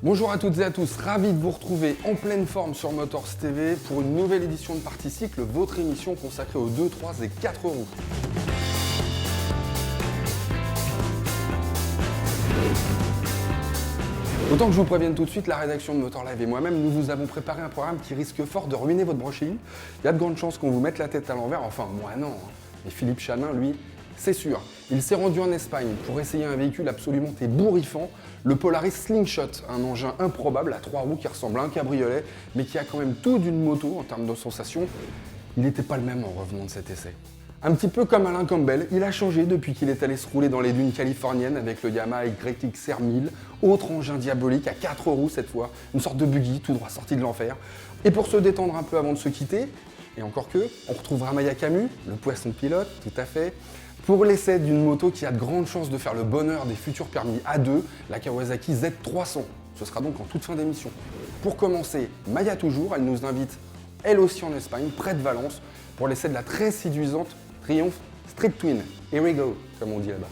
Bonjour à toutes et à tous, ravi de vous retrouver en pleine forme sur Motors TV pour une nouvelle édition de Partie Cycle, votre émission consacrée aux 2, 3 et 4 roues. Autant que je vous prévienne tout de suite, la rédaction de Motor Live et moi-même, nous vous avons préparé un programme qui risque fort de ruiner votre brushing. Il y a de grandes chances qu'on vous mette la tête à l'envers, enfin moi non, mais Philippe Chanin, lui, c'est sûr. Il s'est rendu en Espagne pour essayer un véhicule absolument ébouriffant, le Polaris Slingshot, un engin improbable à 3 roues qui ressemble à un cabriolet, mais qui a quand même tout d'une moto en termes de sensation. Il n'était pas le même en revenant de cet essai. Un petit peu comme Alain Campbell, il a changé depuis qu'il est allé se rouler dans les dunes californiennes avec le Yamaha YXR 1000, autre engin diabolique à 4 roues cette fois, une sorte de buggy tout droit sorti de l'enfer. Et pour se détendre un peu avant de se quitter, et encore que, on retrouvera Maya Camus, le poisson pilote, tout à fait, pour l'essai d'une moto qui a de grandes chances de faire le bonheur des futurs permis A2, la Kawasaki Z300. Ce sera donc en toute fin d'émission. Pour commencer, Maya toujours, elle nous invite elle aussi en Espagne, près de Valence, pour l'essai de la très séduisante Triumph Street Twin. Here we go, comme on dit là-bas.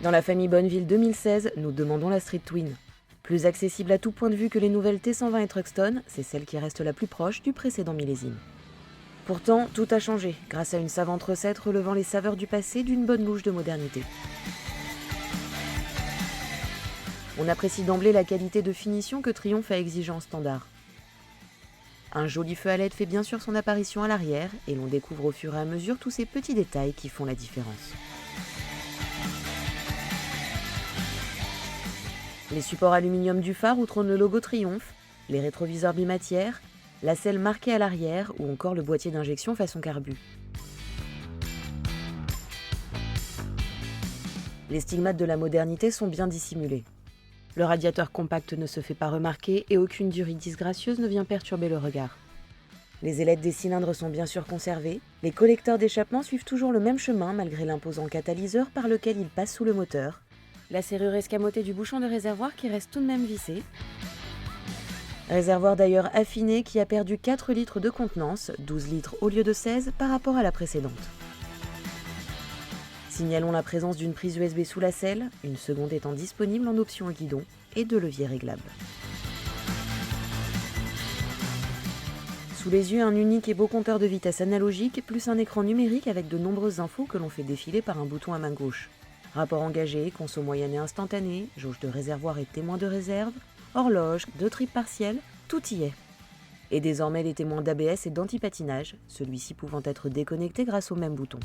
Dans la famille Bonneville 2016, nous demandons la Street Twin. Plus accessible à tout point de vue que les nouvelles T120 et Truckstone, c'est celle qui reste la plus proche du précédent millésime. Pourtant, tout a changé, grâce à une savante recette relevant les saveurs du passé d'une bonne louche de modernité. On apprécie d'emblée la qualité de finition que Triumph a exigée en standard. Un joli feu à LED fait bien sûr son apparition à l'arrière, et l'on découvre au fur et à mesure tous ces petits détails qui font la différence. Les supports aluminium du phare où trône le logo Triumph, les rétroviseurs bimatières, la selle marquée à l'arrière ou encore le boîtier d'injection façon carbu. Les stigmates de la modernité sont bien dissimulés. Le radiateur compact ne se fait pas remarquer et aucune durite disgracieuse ne vient perturber le regard. Les ailettes des cylindres sont bien sûr conservées, les collecteurs d'échappement suivent toujours le même chemin malgré l'imposant catalyseur par lequel ils passent sous le moteur. La serrure escamotée du bouchon de réservoir qui reste tout de même vissée. Réservoir d'ailleurs affiné qui a perdu 4 litres de contenance, 12 litres au lieu de 16 par rapport à la précédente. Signalons la présence d'une prise USB sous la selle, une seconde étant disponible en option au guidon, et 2 leviers réglables. Sous les yeux, un unique et beau compteur de vitesse analogique, plus un écran numérique avec de nombreuses infos que l'on fait défiler par un bouton à main gauche. Rapport engagé, conso moyenne et instantané, jauge de réservoir et témoin de réserve, horloge, 2 tripes partielles, tout y est. Et désormais les témoins d'ABS et d'antipatinage, celui-ci pouvant être déconnecté grâce au même bouton.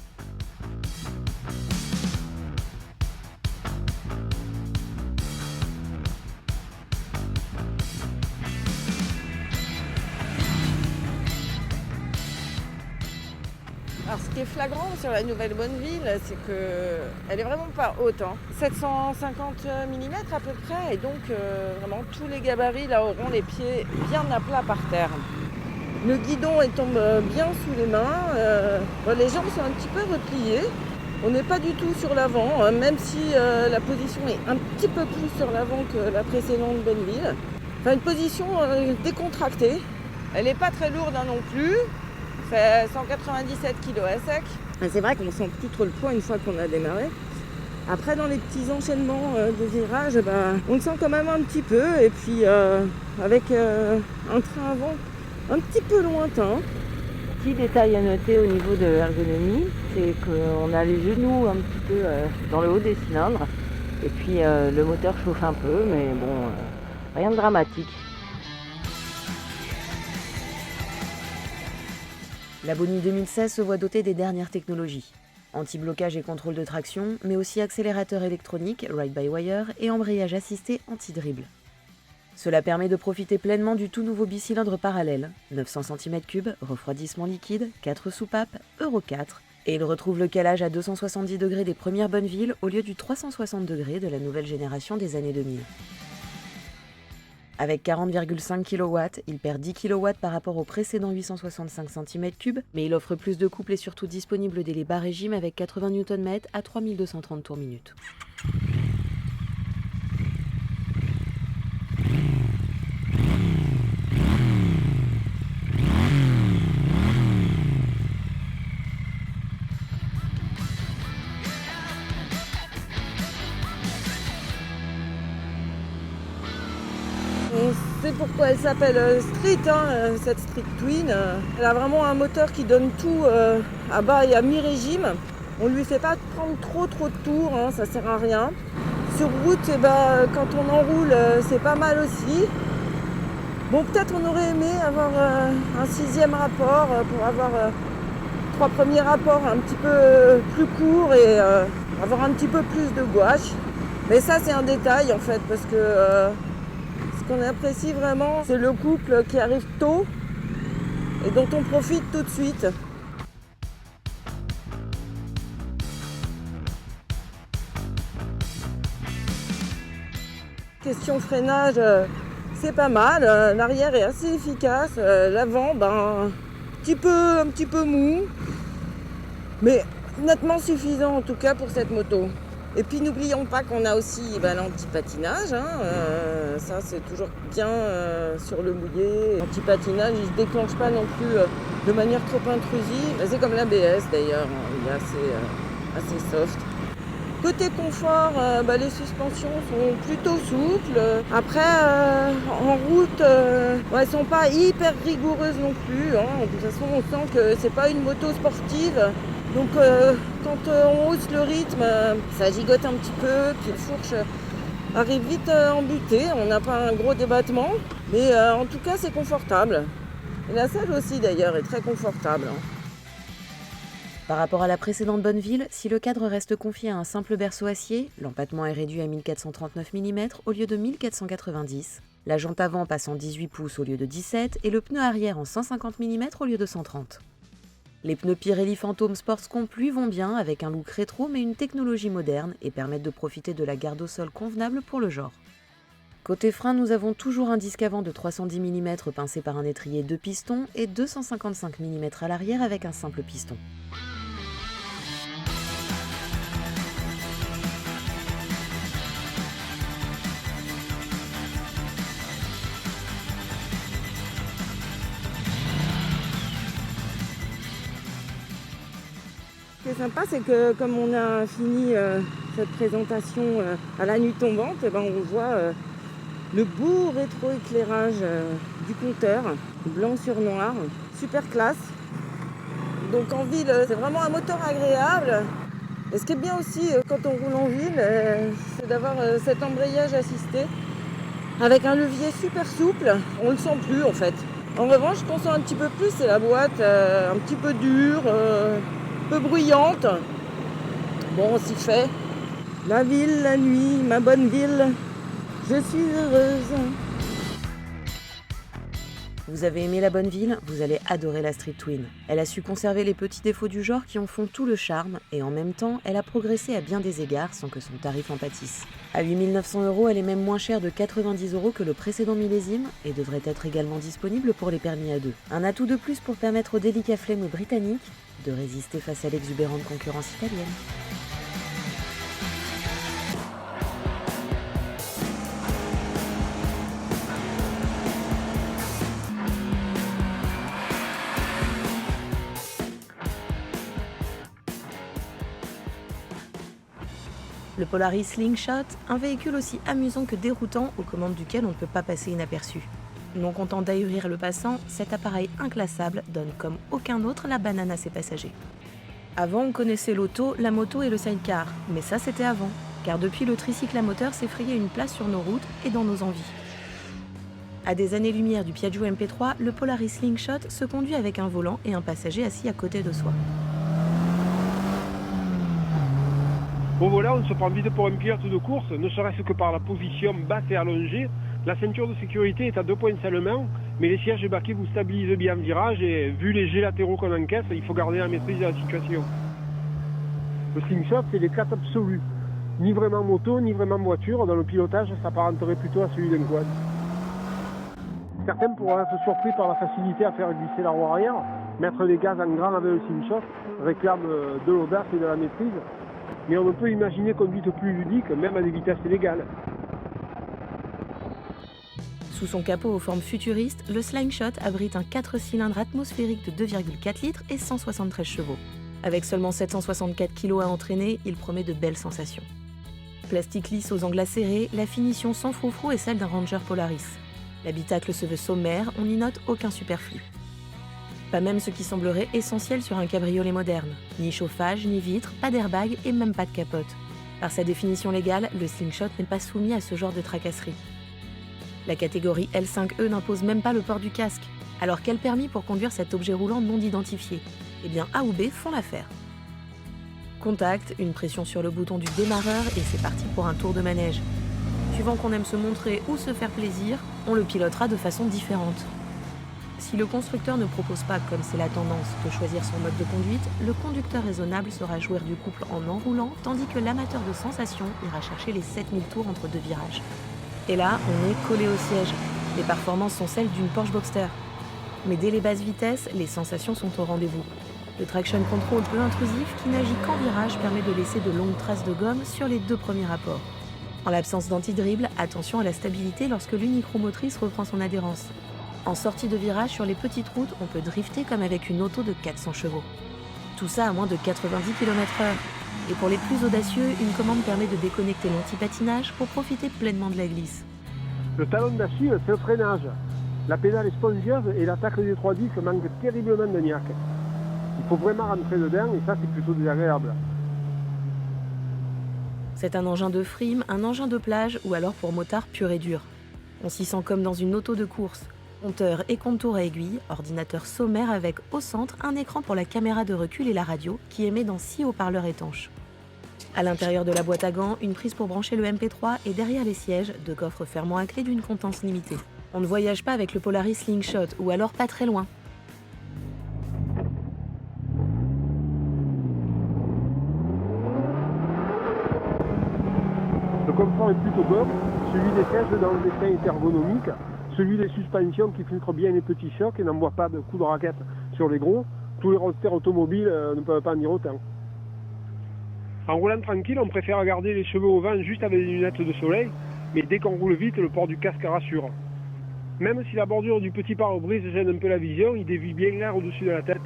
Alors ce qui est flagrant sur la nouvelle Bonneville, c'est qu'elle est vraiment pas haute. 750 mm à peu près, et donc vraiment tous les gabarits là auront les pieds bien à plat par terre. Le guidon il tombe bien sous les mains, les jambes sont un petit peu repliées. On n'est pas du tout sur l'avant, même si la position est un petit peu plus sur l'avant que la précédente Bonneville. Enfin une position décontractée. Elle n'est pas très lourde non plus. Fait 197 kg à sec. Et c'est vrai qu'on sent plus trop le poids une fois qu'on a démarré. Après, dans les petits enchaînements de virages, on le sent quand même un petit peu. Et puis, avec un train avant un petit peu lointain. Petit détail à noter au niveau de l'ergonomie, c'est qu'on a les genoux un petit peu dans le haut des cylindres. Et puis, le moteur chauffe un peu, mais bon, rien de dramatique. La Bonneville 2016 se voit dotée des dernières technologies. Anti-blocage et contrôle de traction, mais aussi accélérateur électronique, ride-by-wire et embrayage assisté anti-dribble. Cela permet de profiter pleinement du tout nouveau bicylindre parallèle, 900 cm3, refroidissement liquide, 4 soupapes, Euro 4, et il retrouve le calage à 270 degrés des premières Bonneville au lieu du 360 degrés de la nouvelle génération des années 2000. Avec 40,5 kW, il perd 10 kW par rapport au précédent 865 cm3, mais il offre plus de couple et surtout disponible dès les bas régimes avec 80 Nm à 3230 tours minute. C'est pourquoi elle s'appelle Street, cette Street Twin. Elle a vraiment un moteur qui donne tout à bas et à mi-régime. On ne lui fait pas prendre trop de tours, ça sert à rien. Sur route, quand on enroule, c'est pas mal aussi. Bon, peut-être on aurait aimé avoir un 6e rapport pour avoir 3 premiers rapports un petit peu plus courts et avoir un petit peu plus de gouache. Mais ça, c'est un détail en fait, parce que ce qu'on apprécie vraiment, c'est le couple qui arrive tôt et dont on profite tout de suite. Question freinage, c'est pas mal. L'arrière est assez efficace. L'avant, un petit peu mou. Mais nettement suffisant en tout cas pour cette moto. Et puis n'oublions pas qu'on a aussi l'anti-patinage. Ça c'est toujours bien sur le mouillé. L'anti-patinage, il ne se déclenche pas non plus de manière trop intrusive. C'est comme l'ABS d'ailleurs, il est assez soft. Côté confort, les suspensions sont plutôt souples. Après, en route, elles sont pas hyper rigoureuses non plus. De toute façon, on sent que c'est pas une moto sportive. Donc, quand on hausse le rythme, ça gigote un petit peu. Puis le fourche arrive vite en butée. On n'a pas un gros débattement. Mais en tout cas, c'est confortable. Et la selle aussi, d'ailleurs, est très confortable. Par rapport à la précédente Bonneville, si le cadre reste confié à un simple berceau acier, l'empattement est réduit à 1439 mm au lieu de 1490, la jante avant passe en 18 pouces au lieu de 17 et le pneu arrière en 150 mm au lieu de 130. Les pneus Pirelli Phantom Sports Complu vont bien avec un look rétro mais une technologie moderne et permettent de profiter de la garde au sol convenable pour le genre. Côté frein, nous avons toujours un disque avant de 310 mm pincé par un étrier 2 pistons et 255 mm à l'arrière avec un simple piston. Ce qui est sympa, c'est que comme on a fini cette présentation à la nuit tombante, on voit le beau rétroéclairage du compteur, blanc sur noir, super classe. Donc en ville, c'est vraiment un moteur agréable. Et ce qui est bien aussi quand on roule en ville, c'est d'avoir cet embrayage assisté avec un levier super souple. On le sent plus en fait. En revanche, ce qu'on sent un petit peu plus, c'est la boîte un petit peu dure, peu bruyante. Bon, on s'y fait. La ville, la nuit, ma bonne ville, je suis heureuse. Vous avez aimé la Bonneville, vous allez adorer la Street Twin. Elle a su conserver les petits défauts du genre qui en font tout le charme et en même temps, elle a progressé à bien des égards sans que son tarif en pâtisse. À 8 900 €, elle est même moins chère de 90 € que le précédent millésime et devrait être également disponible pour les permis à deux. Un atout de plus pour permettre aux délicats flemmes britanniques de résister face à l'exubérante concurrence italienne. Le Polaris Slingshot, un véhicule aussi amusant que déroutant aux commandes duquel on ne peut pas passer inaperçu. Non content d'ahurir le passant, cet appareil inclassable donne comme aucun autre la banane à ses passagers. Avant, on connaissait l'auto, la moto et le sidecar, mais ça c'était avant, car depuis le tricycle à moteur s'est frayé une place sur nos routes et dans nos envies. À des années-lumière du Piaggio MP3, le Polaris Slingshot se conduit avec un volant et un passager assis à côté de soi. Au volant, on se prend vite pour un pilote de course, ne serait-ce que par la position basse et allongée. La ceinture de sécurité est à 2 points seulement, mais les sièges baquets vous stabilisent bien en virage et vu les jets latéraux qu'on encaisse, il faut garder la maîtrise de la situation. Le slingshot, c'est l'éclate absolue. Ni vraiment moto, ni vraiment voiture. Dans le pilotage, ça s'apparenterait plutôt à celui d'un quad. Certains pourraient être surpris par la facilité à faire glisser la roue arrière. Mettre des gaz en grand avec le slingshot réclame de l'audace et de la maîtrise. Mais on peut imaginer conduite plus ludique, même à des vitesses légales. Sous son capot aux formes futuristes, le Slingshot abrite un 4 cylindres atmosphérique de 2,4 litres et 173 chevaux. Avec seulement 764 kg à entraîner, il promet de belles sensations. Plastique lisse aux angles acérés, la finition sans froufrou est celle d'un Ranger Polaris. L'habitacle se veut sommaire, on n'y note aucun superflu. Pas même ce qui semblerait essentiel sur un cabriolet moderne. Ni chauffage, ni vitres, pas d'airbag et même pas de capote. Par sa définition légale, le slingshot n'est pas soumis à ce genre de tracasserie. La catégorie L5E n'impose même pas le port du casque. Alors quel permis pour conduire cet objet roulant non identifié ? Eh bien A ou B font l'affaire. Contact, une pression sur le bouton du démarreur et c'est parti pour un tour de manège. Suivant qu'on aime se montrer ou se faire plaisir, on le pilotera de façon différente. Si le constructeur ne propose pas, comme c'est la tendance, de choisir son mode de conduite, le conducteur raisonnable sera jouir du couple en enroulant, tandis que l'amateur de sensations ira chercher les 7000 tours entre deux virages. Et là, on est collé au siège. Les performances sont celles d'une Porsche Boxster. Mais dès les basses vitesses, les sensations sont au rendez-vous. Le traction control peu intrusif, qui n'agit qu'en virage, permet de laisser de longues traces de gomme sur les deux premiers rapports. En l'absence d'anti-dribble, attention à la stabilité lorsque l'unichromotrice reprend son adhérence. En sortie de virage sur les petites routes, on peut drifter comme avec une auto de 400 chevaux. Tout ça à moins de 90 km/h. Et pour les plus audacieux, une commande permet de déconnecter l'anti-patinage pour profiter pleinement de la glisse. Le talon d'Achille, c'est le freinage. La pédale est spongieuse et l'attaque des 3 disques manque terriblement de niaque. Il faut vraiment rentrer dedans et ça, c'est plutôt désagréable. C'est un engin de frime, un engin de plage ou alors pour motard pur et dur. On s'y sent comme dans une auto de course. Compteur et compte-tour à aiguille, ordinateur sommaire avec au centre un écran pour la caméra de recul et la radio qui émet dans 6 haut-parleurs étanches. À l'intérieur de la boîte à gants, une prise pour brancher le MP3 et derrière les sièges, 2 coffres fermant à clé d'une contenance limitée. On ne voyage pas avec le Polaris Slingshot ou alors pas très loin. Le confort est plutôt bon, celui des sièges dans le dessin est ergonomique, celui des suspensions qui filtre bien les petits chocs et n'envoie pas de coups de raquette sur les gros. Tous les roadsters automobiles ne peuvent pas en dire autant. En roulant tranquille, on préfère garder les cheveux au vent juste avec des lunettes de soleil, mais dès qu'on roule vite, le port du casque rassure. Même si la bordure du petit pare-brise gêne un peu la vision, il dévie bien l'air au-dessus de la tête.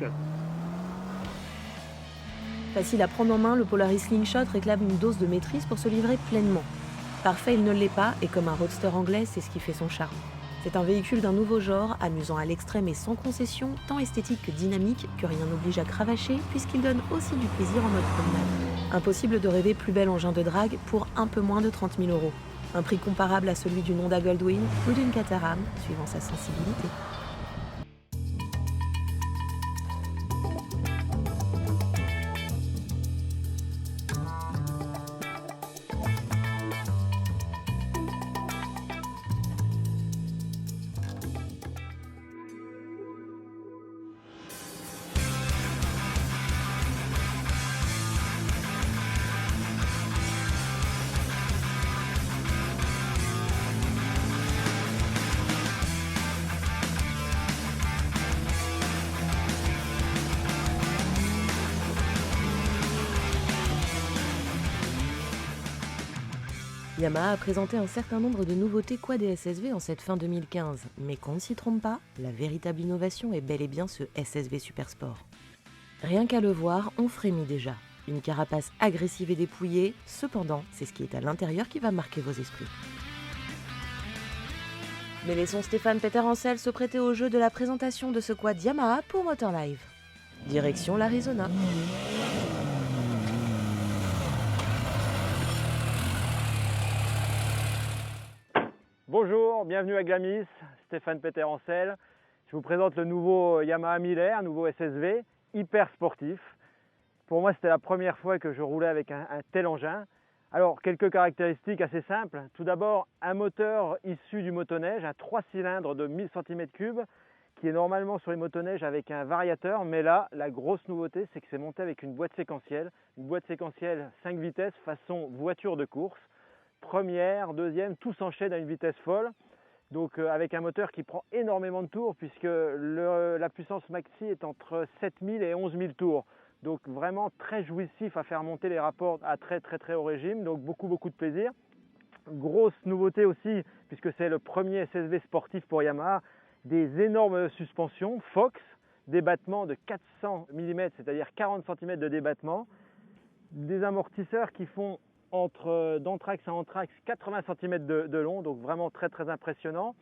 Facile à prendre en main, le Polaris Slingshot réclame une dose de maîtrise pour se livrer pleinement. Parfait, il ne l'est pas, et comme un roadster anglais, c'est ce qui fait son charme. C'est un véhicule d'un nouveau genre, amusant à l'extrême et sans concession, tant esthétique que dynamique, que rien n'oblige à cravacher, puisqu'il donne aussi du plaisir en mode promenade. Impossible de rêver plus bel engin de drague pour un peu moins de 30 000 €. Un prix comparable à celui d'une Honda Goldwing ou d'une Caterham, suivant sa sensibilité. Yamaha a présenté un certain nombre de nouveautés quad et SSV en cette fin 2015, mais qu'on ne s'y trompe pas, la véritable innovation est bel et bien ce SSV Supersport. Rien qu'à le voir, on frémit déjà. Une carapace agressive et dépouillée, cependant, c'est ce qui est à l'intérieur qui va marquer vos esprits. Mais laissons Stéphane Peter Ancel se prêter au jeu de la présentation de ce quad Yamaha pour Motor Live. Direction l'Arizona. Bonjour, bienvenue à Glamis, Stéphane Peter Ancel. Je vous présente le nouveau Yamaha Miller, un nouveau SSV, hyper sportif. Pour moi, c'était la première fois que je roulais avec un tel engin. Alors, quelques caractéristiques assez simples. Tout d'abord, un moteur issu du motoneige à 3 cylindres de 1000 cm3, qui est normalement sur les motoneiges avec un variateur. Mais là, la grosse nouveauté, c'est que c'est monté avec une boîte séquentielle 5 vitesses façon voiture de course. Première, deuxième, tout s'enchaîne à une vitesse folle. Donc avec un moteur qui prend énormément de tours puisque la puissance maxi est entre 7000 et 11 000 tours. Donc vraiment très jouissif à faire monter les rapports à très haut régime. Donc beaucoup de plaisir. Grosse nouveauté aussi, puisque c'est le premier SSV sportif pour Yamaha, des énormes suspensions Fox, débattement de 400 mm, c'est-à-dire 40 cm de débattement. Des amortisseurs qui font d'anthrax à anthrax 80 cm de long, donc vraiment très impressionnant.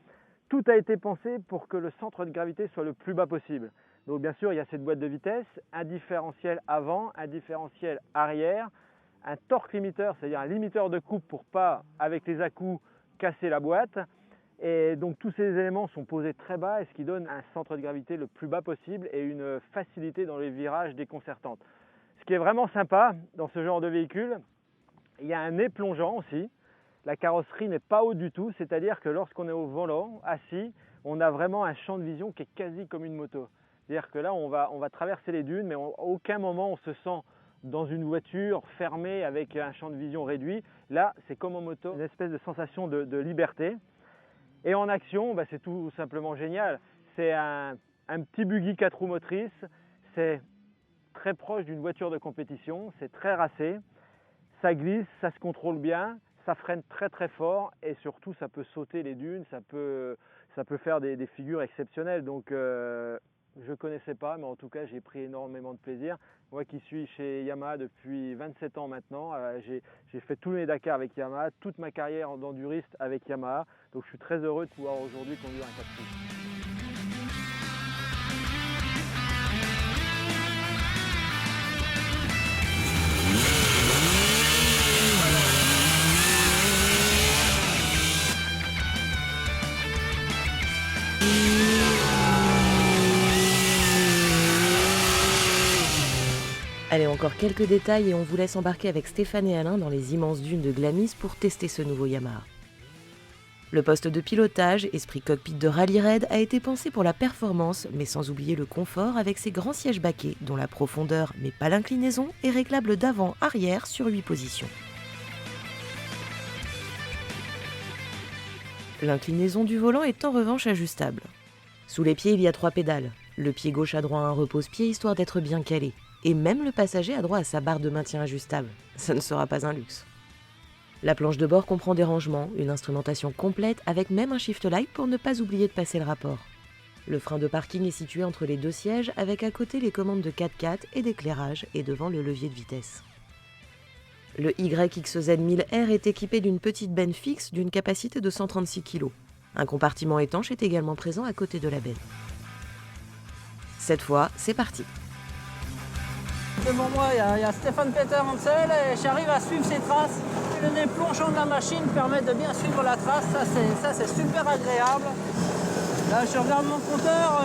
tout a été pensé pour que le centre de gravité soit le plus bas possible. Donc bien sûr, il y a cette boîte de vitesse, un différentiel avant, un différentiel arrière, un torque limiteur, c'est-à-dire un limiteur de coupe pour pas, avec les à-coups, casser la boîte. Et donc tous ces éléments sont posés très bas, et ce qui donne un centre de gravité le plus bas possible et une facilité dans les virages déconcertantes. Ce qui est vraiment sympa dans ce genre de véhicule, il y a un nez plongeant aussi. La carrosserie n'est pas haute du tout, c'est-à-dire que lorsqu'on est au volant, assis, on a vraiment un champ de vision qui est quasi comme une moto. C'est-à-dire que là, on va traverser les dunes, mais à aucun moment on se sent dans une voiture fermée avec un champ de vision réduit. Là, c'est comme en moto, une espèce de sensation de liberté. Et en action, c'est tout simplement génial. C'est un petit buggy 4 roues motrices, c'est très proche d'une voiture de compétition, c'est très racé, ça glisse, ça se contrôle bien, ça freine très très fort et surtout ça peut sauter les dunes, ça peut faire des figures exceptionnelles. Donc je ne connaissais pas, mais en tout cas j'ai pris énormément de plaisir. Moi qui suis chez Yamaha depuis 27 ans maintenant, j'ai fait tous mes Dakar avec Yamaha, toute ma carrière d'enduriste avec Yamaha, donc je suis très heureux de pouvoir aujourd'hui conduire un 4 roues. Allez, encore quelques détails et on vous laisse embarquer avec Stéphane et Alain dans les immenses dunes de Glamis pour tester ce nouveau Yamaha. Le poste de pilotage, esprit cockpit de rallye raid, a été pensé pour la performance, mais sans oublier le confort avec ses grands sièges baquets, dont la profondeur, mais pas l'inclinaison, est réglable d'avant-arrière sur 8 positions. L'inclinaison du volant est en revanche ajustable. Sous les pieds, il y a 3 pédales. Le pied gauche a droit à un repose-pied histoire d'être bien calé. Et même le passager a droit à sa barre de maintien ajustable. Ça ne sera pas un luxe. La planche de bord comprend des rangements, une instrumentation complète avec même un shift light pour ne pas oublier de passer le rapport. Le frein de parking est situé entre les 2 sièges avec à côté les commandes de 4x4 et d'éclairage et devant le levier de vitesse. Le YXZ 1000R est équipé d'une petite benne fixe d'une capacité de 136 kg. Un compartiment étanche est également présent à côté de la benne. Cette fois, c'est parti. Devant moi, il y a Stéphane Peterhansel et j'arrive à suivre ses traces. Le nez plongeant de la machine permet de bien suivre la trace, ça c'est super agréable. Là, je regarde mon compteur,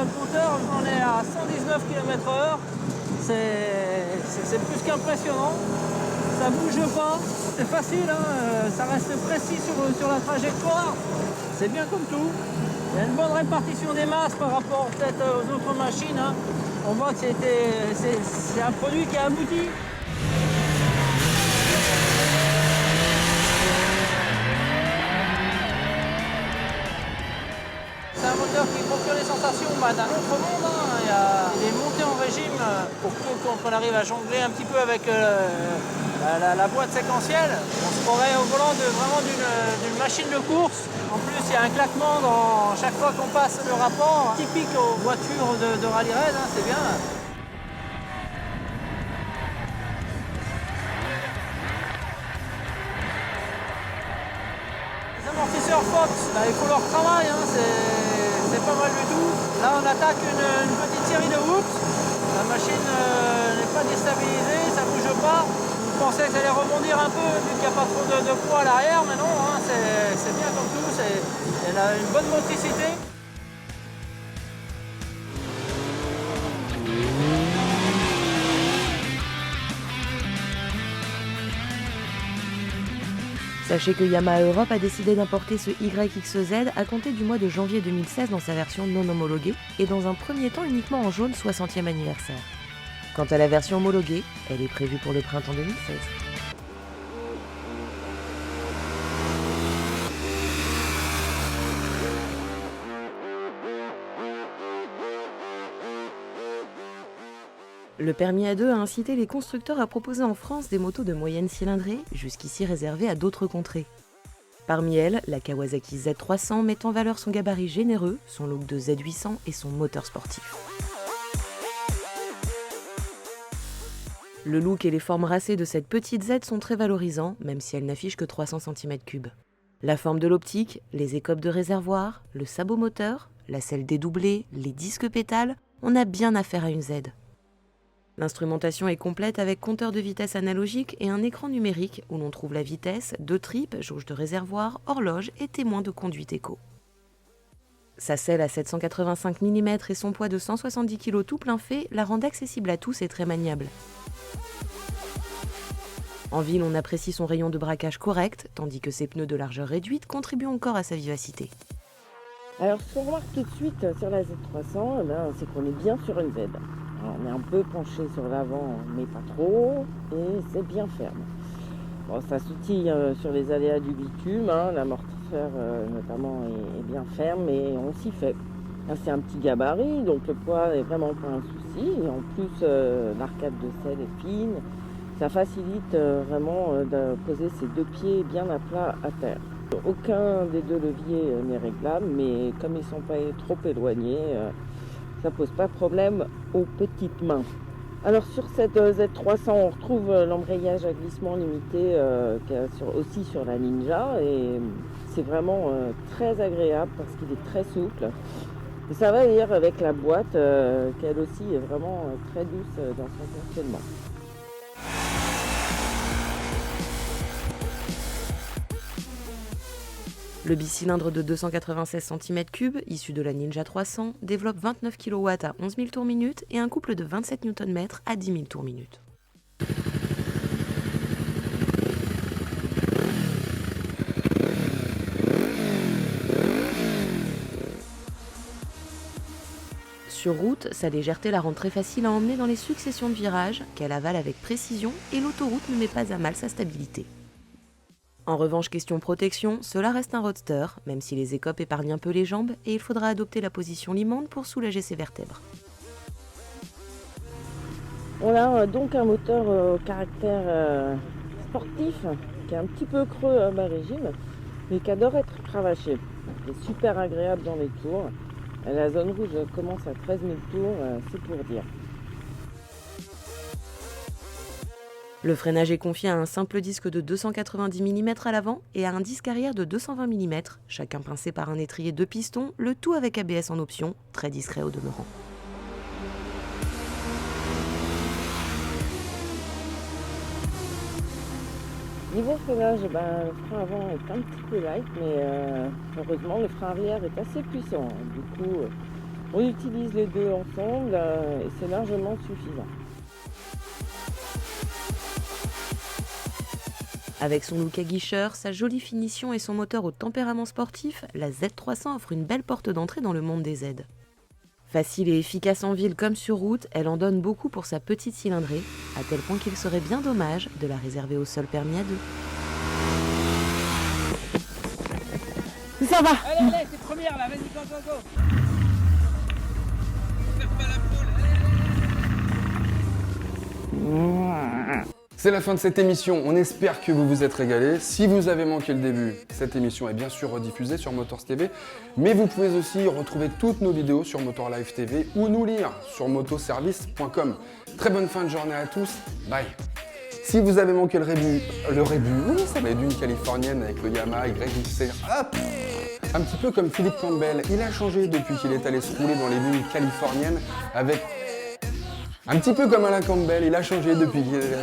on est à 119 km/h. C'est plus qu'impressionnant. Ça bouge pas, c'est facile, hein, ça reste précis sur la trajectoire. C'est bien comme tout. Il y a une bonne répartition des masses par rapport peut-être aux autres machines. Hein. On voit que c'est un produit qui est abouti. C'est un moteur qui procure des sensations d'un autre monde. Hein. Il y a des montées en régime pour qu'on arrive à jongler un petit peu avec la boîte séquentielle. On se croirait au volant d'une machine de course. En plus, il y a un claquement dans chaque fois qu'on passe le rapport, typique aux voitures de rallye raid, hein, c'est bien. Les amortisseurs Fox, ils font leur travail, hein, c'est pas mal du tout. Là, on attaque une petite série de whoops. La machine n'est pas déstabilisée, ça bouge pas. Je pensais que ça allait rebondir un peu vu qu'il n'y a pas trop de poids à l'arrière, mais non, hein, c'est bien comme tout, elle a une bonne motricité. Sachez que Yamaha Europe a décidé d'importer ce YXZ à compter du mois de janvier 2016 dans sa version non homologuée et dans un premier temps uniquement en jaune 60e anniversaire. Quant à la version homologuée, elle est prévue pour le printemps 2016. Le permis A2 a incité les constructeurs à proposer en France des motos de moyenne cylindrée, jusqu'ici réservées à d'autres contrées. Parmi elles, la Kawasaki Z300 met en valeur son gabarit généreux, son look de Z800 et son moteur sportif. Le look et les formes racées de cette petite Z sont très valorisants, même si elle n'affiche que 300 cm3. La forme de l'optique, les écopes de réservoir, le sabot moteur, la selle dédoublée, les disques pétales, on a bien affaire à une Z. L'instrumentation est complète avec compteur de vitesse analogique et un écran numérique où l'on trouve la vitesse, 2 tripes, jauge de réservoir, horloge et témoin de conduite éco. Sa selle à 785 mm et son poids de 170 kg tout plein fait la rendent accessible à tous et très maniable. En ville, on apprécie son rayon de braquage correct, tandis que ses pneus de largeur réduite contribuent encore à sa vivacité. Alors ce qu'on remarque tout de suite sur la Z300, c'est qu'on est bien sur une Z. Alors, on est un peu penché sur l'avant, mais pas trop, et c'est bien ferme. Bon, ça s'outille sur les aléas du bitume, l'amortisseur notamment est bien ferme, mais on s'y fait. Là, c'est un petit gabarit, donc le poids n'est vraiment pas un souci, et en plus l'arcade de selle est fine, ça facilite vraiment de poser ses 2 pieds bien à plat à terre. Aucun des 2 leviers n'est réglable, mais comme ils ne sont pas trop éloignés, ça pose pas de problème aux petites mains. Alors sur cette Z300, on retrouve l'embrayage à glissement limité aussi sur la Ninja, et c'est vraiment très agréable parce qu'il est très souple. Et ça va d'ailleurs avec la boîte qui elle aussi est vraiment très douce dans son fonctionnement. Le bicylindre de 296 cm3, issu de la Ninja 300, développe 29 kW à 11 000 tours minute et un couple de 27 Nm à 10 000 tours minute. Sur route, sa légèreté la rend très facile à emmener dans les successions de virages, qu'elle avale avec précision et l'autoroute ne met pas à mal sa stabilité. En revanche, question protection, cela reste un roadster, même si les écopes épargnent un peu les jambes et il faudra adopter la position limande pour soulager ses vertèbres. On a donc un moteur au caractère sportif, qui est un petit peu creux à bas régime, mais qui adore être cravaché. Il est super agréable dans les tours. La zone rouge commence à 13 000 tours, c'est pour dire. Le freinage est confié à un simple disque de 290 mm à l'avant et à un disque arrière de 220 mm, chacun pincé par un étrier 2 pistons, le tout avec ABS en option, très discret au demeurant. Niveau freinage, le frein avant est un petit peu light, mais heureusement le frein arrière est assez puissant. Du coup, on utilise les deux ensemble et c'est largement suffisant. Avec son look aguicheur, sa jolie finition et son moteur au tempérament sportif, la Z300 offre une belle porte d'entrée dans le monde des Z. Facile et efficace en ville comme sur route, elle en donne beaucoup pour sa petite cylindrée, à tel point qu'il serait bien dommage de la réserver au seul permis à 2. Ça va! Allez, t'es première là, vas-y, go! C'est la fin de cette émission, on espère que vous vous êtes régalés. Si vous avez manqué le début, cette émission est bien sûr rediffusée sur Motors TV, mais vous pouvez aussi retrouver toutes nos vidéos sur Motor Live TV ou nous lire sur motoservice.com. Très bonne fin de journée à tous, bye. Si vous avez manqué le rébut, oui, ça va être une californienne avec le Yamaha YXR, hop, un petit peu comme Philippe Campbell, il a changé depuis qu'il est allé se rouler dans les dunes californiennes avec... Un petit peu comme Alain Campbell, il a changé depuis qu'il est...